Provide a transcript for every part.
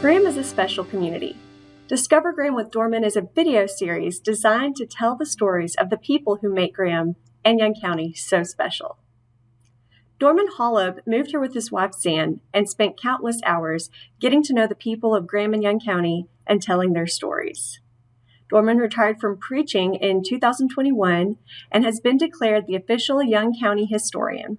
Graham is a special community. Discover Graham with Dorman is a video series designed to tell the stories of the people who make Graham and Young County so special. Dorman Holub moved here with his wife, Zan, and spent countless hours getting to know the people of Graham and Young County and telling their stories. Dorman retired from preaching in 2021 and has been declared the official Young County historian.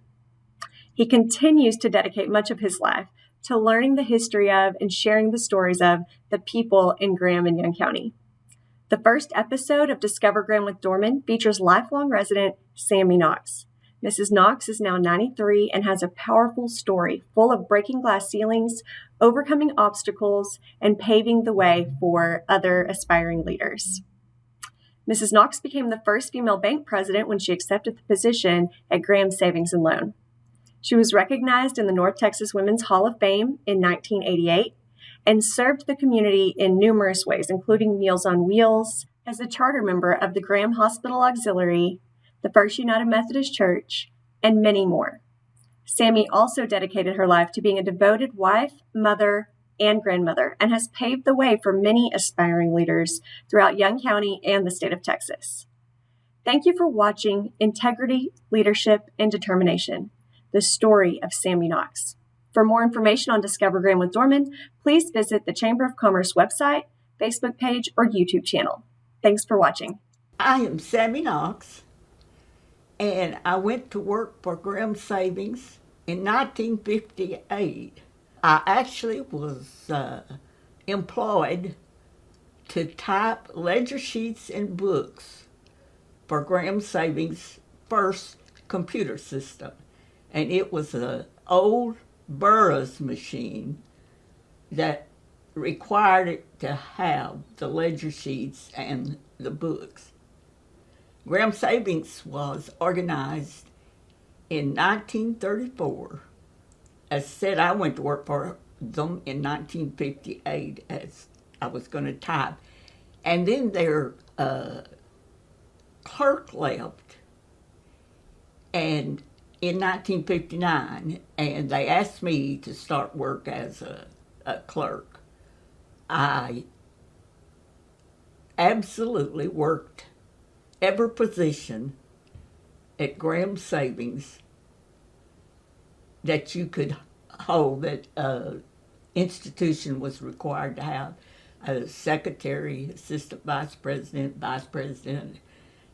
He continues to dedicate much of his life to learning the history of and sharing the stories of the people in Graham and Young County. The first episode of Discover Graham with Dorman features lifelong resident Sammye Knox. Mrs. Knox is now 93 and has a powerful story full of breaking glass ceilings, overcoming obstacles, and paving the way for other aspiring leaders. Mrs. Knox became the first female bank president when she accepted the position at Graham Savings and Loan. She was recognized in the North Texas Women's Hall of Fame in 1988 and served the community in numerous ways, including Meals on Wheels, as a charter member of the Graham Hospital Auxiliary, the First United Methodist Church, and many more. Sammye also dedicated her life to being a devoted wife, mother, and grandmother, and has paved the way for many aspiring leaders throughout Young County and the state of Texas. Thank you for watching Integrity, Leadership, and Determination, the story of Sammye Knox. For more information on Discover Graham with Dorman, please visit the Chamber of Commerce website, Facebook page, or YouTube channel. Thanks for watching. I am Sammye Knox, and I went to work for Graham Savings in 1958. I actually was employed to type ledger sheets and books for Graham Savings' first computer system. And it was an old Burroughs machine that required it to have the ledger sheets and the books. Graham Savings was organized in 1934. As said, I went to work for them in 1958 as I was going to type. And then their clerk left, and in 1959, and they asked me to start work as a clerk. I absolutely worked every position at Graham Savings that you could hold, that institution was required to have: a secretary, assistant vice president,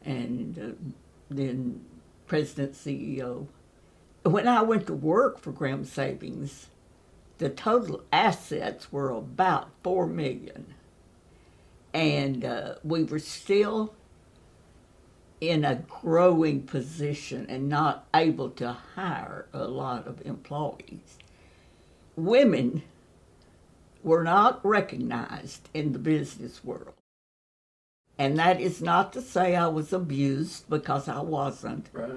and then president, CEO. When I went to work for Graham Savings, the total assets were about $4 million. And we were still in a growing position and not able to hire a lot of employees. Women were not recognized in the business world. And that is not to say I was abused, because I wasn't. Right.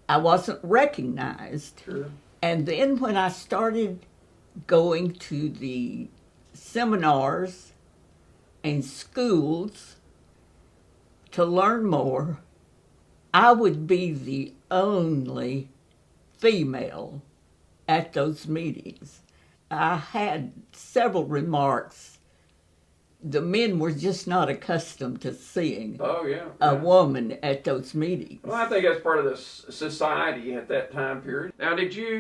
I wasn't recognized. Sure. And then when I started going to the seminars and schools to learn more, I would be the only female at those meetings. I had several remarks. The men were just not accustomed to seeing a woman at those meetings. Well, I think that's part of the society at that time period. Now,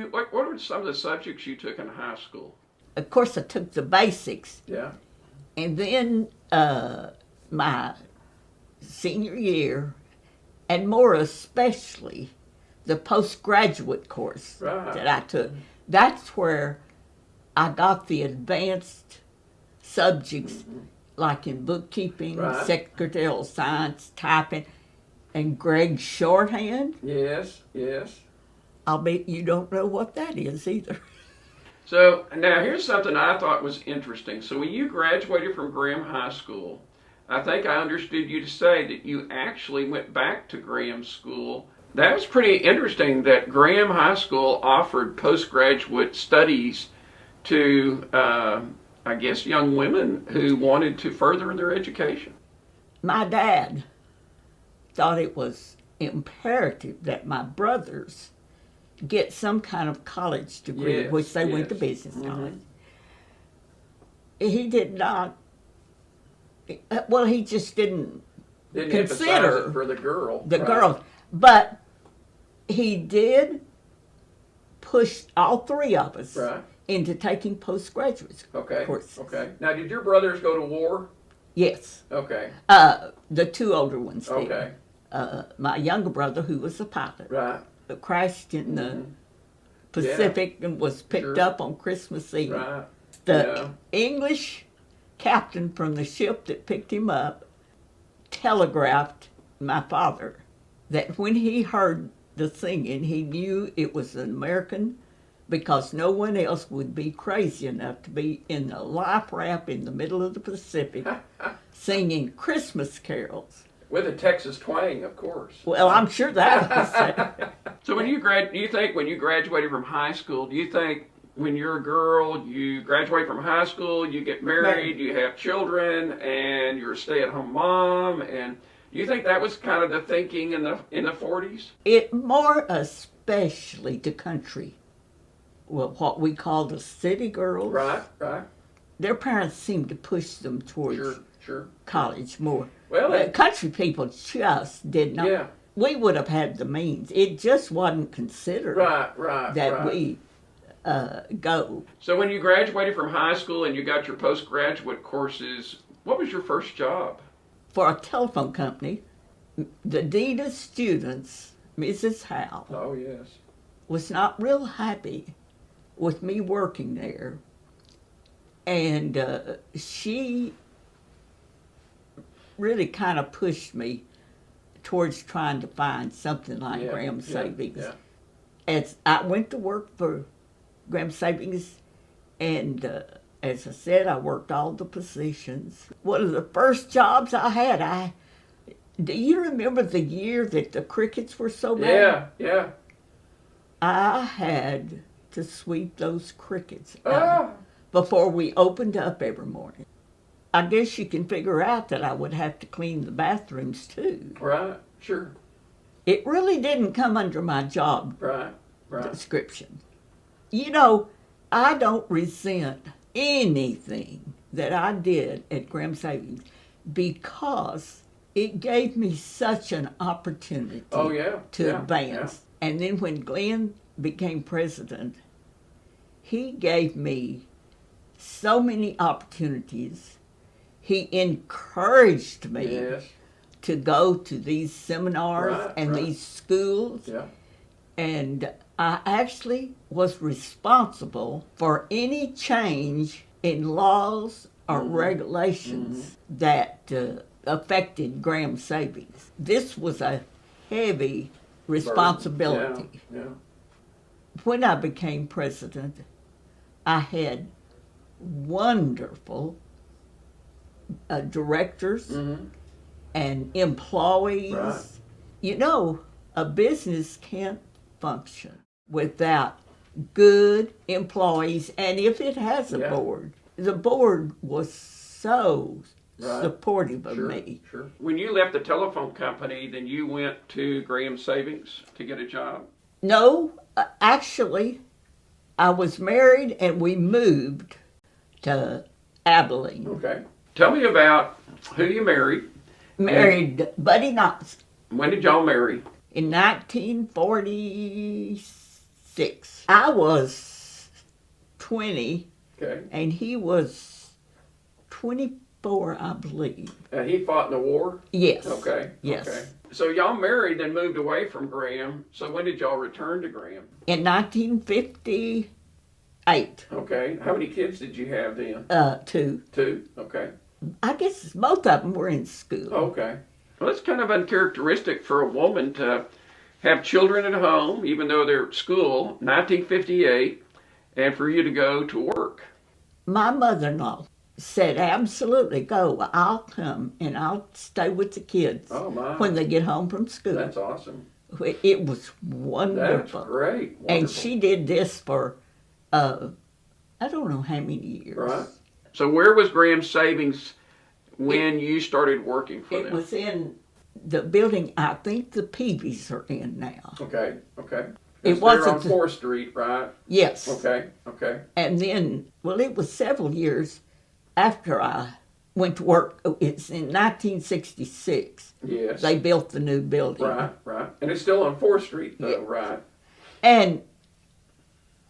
what were some of the subjects you took in high school? Of course, I took the basics. Yeah. And then my senior year, and more especially the postgraduate course that I took, that's where I got the advanced subjects, like in bookkeeping, secretarial science, typing, and Greg's shorthand. Yes. I'll bet you don't know what that is either. So now here's something I thought was interesting. So when you graduated from Graham High School, I think I understood you to say that you actually went back to Graham School. That was pretty interesting, that Graham High School offered postgraduate studies to I guess young women who wanted to further their education. My dad thought it was imperative that my brothers get some kind of college degree, which they went to business college. he did not. Well, he just didn't emphasize consider it for the girl. the right. girls, but he did push all three of us Right. into taking postgraduate Okay. courses. Okay. Now, did your brothers go to war? Yes. Okay. The two older ones did. Okay. My younger brother, who was a pilot, Right. crashed in the Mhm. Pacific and was picked Sure. up on Christmas Eve. Right. The English captain from the ship that picked him up telegraphed my father that when he heard the singing, he knew it was an American, because no one else would be crazy enough to be in a life raft in the middle of the Pacific singing Christmas carols. With a Texas twang, of course. Well, I'm sure that was So when you do you think when you graduated from high school, do you think when you're a girl, you graduate from high school, you get married, you have children, and you're a stay-at-home mom, and do you think that was kind of the thinking in the 40s? it more especially the country, well, what we call the city girls. Right, right. Their parents seemed to push them towards Sure. college more. Well, The country people just did not. Yeah. We would have had the means. It just wasn't considered right, that right. we go. So when you graduated from high school and you got your postgraduate courses, what was your first job? For a telephone company, the dean of students, Mrs. Howe, Oh, yes. was not real happy with me working there. And she really kind of pushed me towards trying to find something like Graham Savings. Yeah. As I went to work for Graham Savings, and as I said, I worked all the positions. One of the first jobs I had, do you remember the year that the crickets were so bad? Yeah. I had to sweep those crickets Ah. out before we opened up every morning. I guess you can figure out that I would have to clean the bathrooms too. Right, sure. It really didn't come under my job Right. description. You know, I don't resent anything that I did at Graham Savings because it gave me such an opportunity Oh, yeah. to advance. And then when Glenn became president, he gave me so many opportunities. He encouraged me Yes. to go to these seminars Right, and right. these schools. Yeah. And I actually was responsible for any change in laws or regulations that affected Graham Savings. This was a heavy responsibility. Yeah. When I became president, I had wonderful directors and employees. Right. You know, a business can't function without good employees, and if it has a board, the board was so supportive of me. Sure. When you left the telephone company, then you went to Graham Savings to get a job? No, actually, I was married and we moved to Abilene. Okay. Tell me about who you married. Married Buddy Knox When did y'all marry? in 1946. I was 20 Okay. and he was 24, I believe. He fought in the war? Yes. Okay. Yes. Okay. So y'all married, then moved away from Graham. So when did y'all return to Graham? In 1958. Okay. How many kids did you have then? 2. 2. Okay. I guess both of them were in school. Okay. Well, it's kind of uncharacteristic for a woman to have children at home, even though they're at school, 1958, and for you to go to work. My mother-in-law said, absolutely, go. I'll come and I'll stay with the kids Oh, my. when they get home from school. That's awesome. It was wonderful. That's great. Wonderful. And she did this for, I don't know how many years. Right. So where was Graham Savings when you started working for It them? was in the building I think the Peavies are in now. Okay. It It's wasn't there on 4th Street, right? Yes. Okay. And then, well, it was several years after I went to work, it's in 1966. Yes. They built the new building. Right. And it's still on 4th Street, though, right? And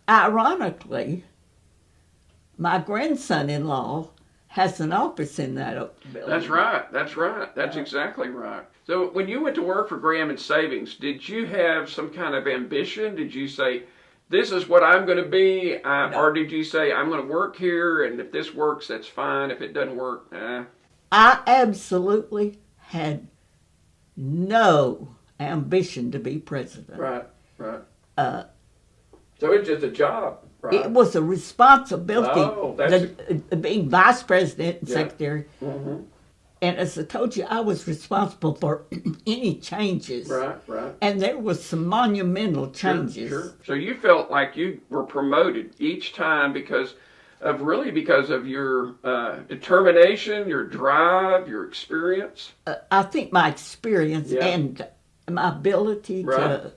ironically, my grandson-in-law has an office in that building. That's right. That's exactly right. So when you went to work for Graham and Savings, did you have some kind of ambition? Did you say, this is what I'm going to be? No. Or did you say, I'm going to work here, and if this works, that's fine. If it doesn't work, I absolutely had no ambition to be president. Right. So it's just a job, right? It was a responsibility, Oh, that's being vice president and Yeah. secretary. Mm-hmm. And as I told you, I was responsible for any changes. Right. And there was some monumental changes. Sure. So you felt like you were promoted each time because of your determination, your drive, your experience. I think my experience Yeah. and my ability to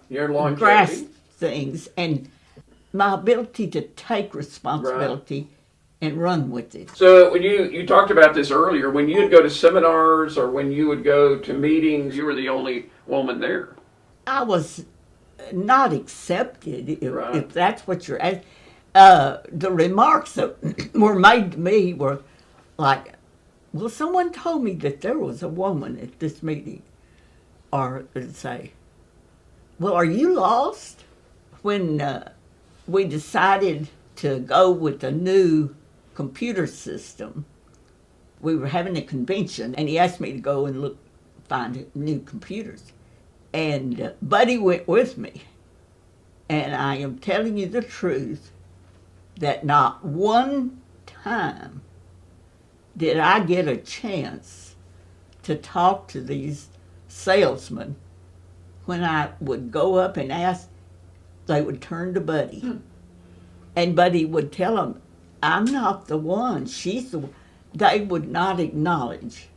Your longevity. grasp things and my ability to take responsibility and run with it. So when you talked about this earlier, when you'd go to seminars or when you would go to meetings, you were the only woman there. I was not accepted, Right. if that's what you're asking. The remarks that were made to me were like, well, someone told me that there was a woman at this meeting. Or they'd say, well, are you lost? When we decided to go with a new computer system, we were having a convention, and he asked me to go and find new computers. And Buddy went with me. And I am telling you the truth, that not one time did I get a chance to talk to these salesmen. When I would go up and ask, they would turn to Buddy. And Buddy would tell them, I'm not the one, she's the one. They would not acknowledge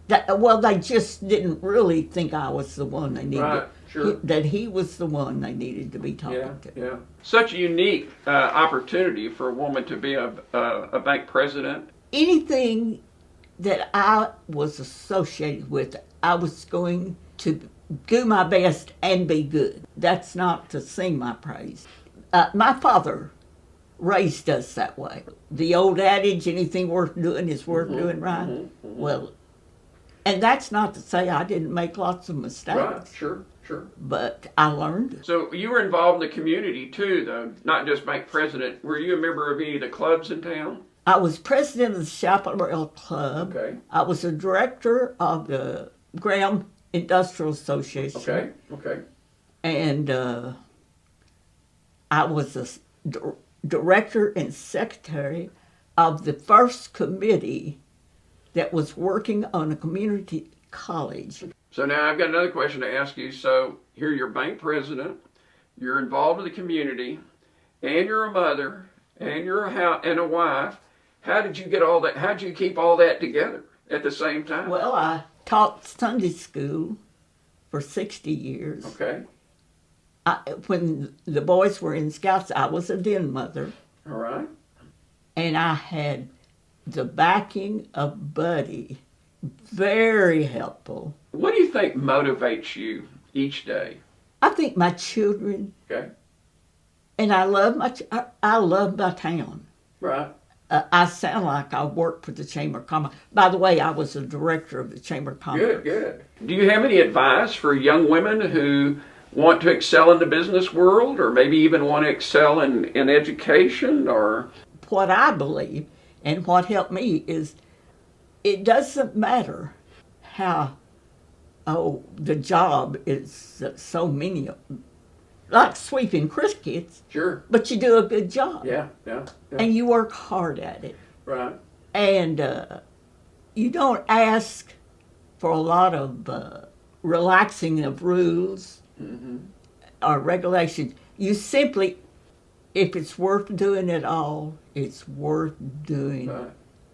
that. Well, they just didn't really think I was the one they needed. Right, sure. That he was the one they needed to be talking to. Yeah. Such a unique opportunity for a woman to be a bank president. Anything that I was associated with, I was going to do my best and be good. That's not to sing my praise. My father raised us that way. The old adage, anything worth doing is worth doing right. Well, and that's not to say I didn't make lots of mistakes. Right, sure. But I learned. So you were involved in the community too, though, not just bank president. Were you a member of any of the clubs in town? I was president of the Chaparral Club. Okay. I was a director of the Graham Industrial Association. Okay. And I was a director and secretary of the first committee that was working on a community college. So now I've got another question to ask you. So here you're bank president, you're involved in the community, and you're a mother, and you're a wife. How did you get all that? How did you keep all that together at the same time? Well, I taught Sunday school for 60 years. Okay. When the boys were in Scouts, I was a den mother. All right. And I had the backing of Buddy, very helpful. What do you think motivates you each day? I think my children. Okay. And I love my town. Right. I sound like I work for the Chamber of Commerce. By the way, I was a director of the Chamber of Commerce. Good. Do you have any advice for young women who want to excel in the business world, or maybe even want to excel in education? Or what I believe and what helped me is it doesn't matter how the job is so many, like sweeping crickets. Sure. But you do a good job. Yeah. And you work hard at it. Right. And you don't ask for a lot of relaxing of rules or regulations. You simply, if it's worth doing at all, it's worth doing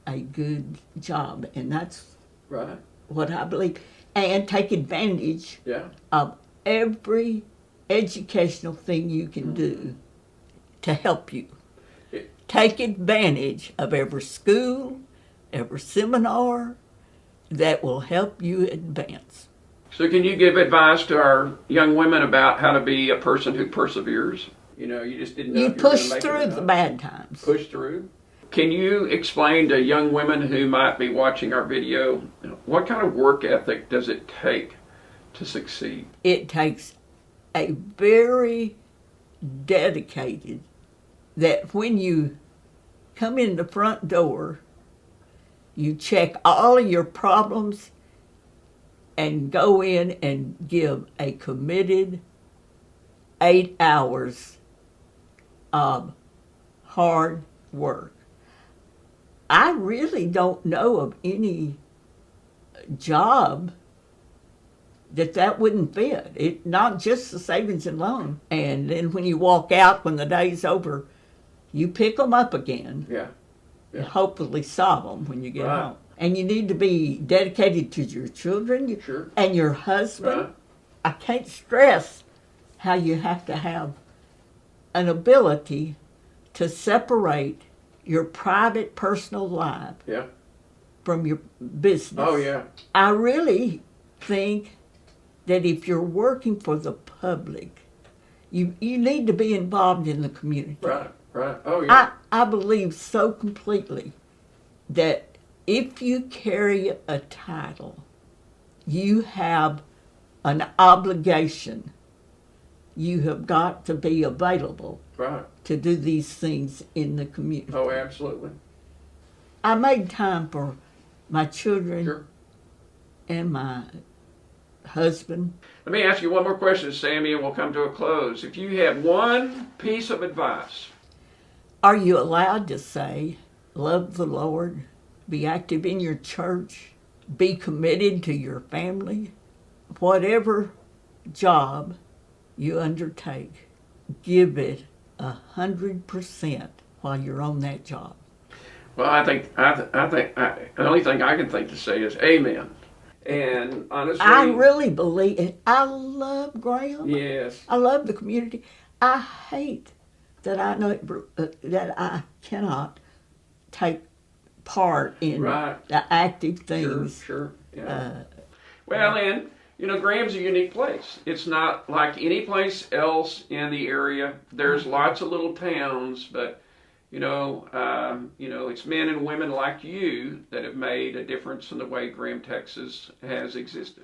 a good job. And that's Right. what I believe. And take advantage Yeah. of every educational thing you can do to help you. take advantage of every school, every seminar that will help you advance. So can you give advice to our young women about how to be a person who perseveres? You know, you just didn't know You if you were push going to make through it or the not. bad times. Push through. Can you explain to young women who might be watching our video, what kind of work ethic does it take to succeed? It takes a very dedicated, that when you come in the front door, you check all of your problems and go in and give a committed 8 hours of hard work. I really don't know of any job that wouldn't fit. It not just the savings and loan. And then when you walk out, when the day's over, you pick them up again. Yeah. And hopefully solve them when you get Right. home. And you need to be dedicated to your children Sure. and your husband. Right. I can't stress how you have to have an ability to separate your private personal life Yeah. from your business. Oh, yeah. I really think that if you're working for the public, you need to be involved in the community. Right. Right. Oh, yeah. I believe so completely that if you carry a title, you have an obligation. You have got to be available Right. to do these things in the community. Oh, absolutely. I made time for my children Sure. and my husband. Let me ask you one more question, Sammye, and we'll come to a close. If you had one piece of advice, Are you allowed to say, love the Lord, be active in your church, be committed to your family? Whatever job you undertake, give it 100% while you're on that job. well, I think the only thing I can think to say is amen. And honestly, I really believe it. I love Graham. yes, I love the community. I hate that that I cannot take part in Right. the active things. sure, yeah. Well, and you know, Graham's a unique place. It's not like any place else in the area. There's lots of little towns, but you know, it's men and women like you that have made a difference in the way Graham, Texas has existed.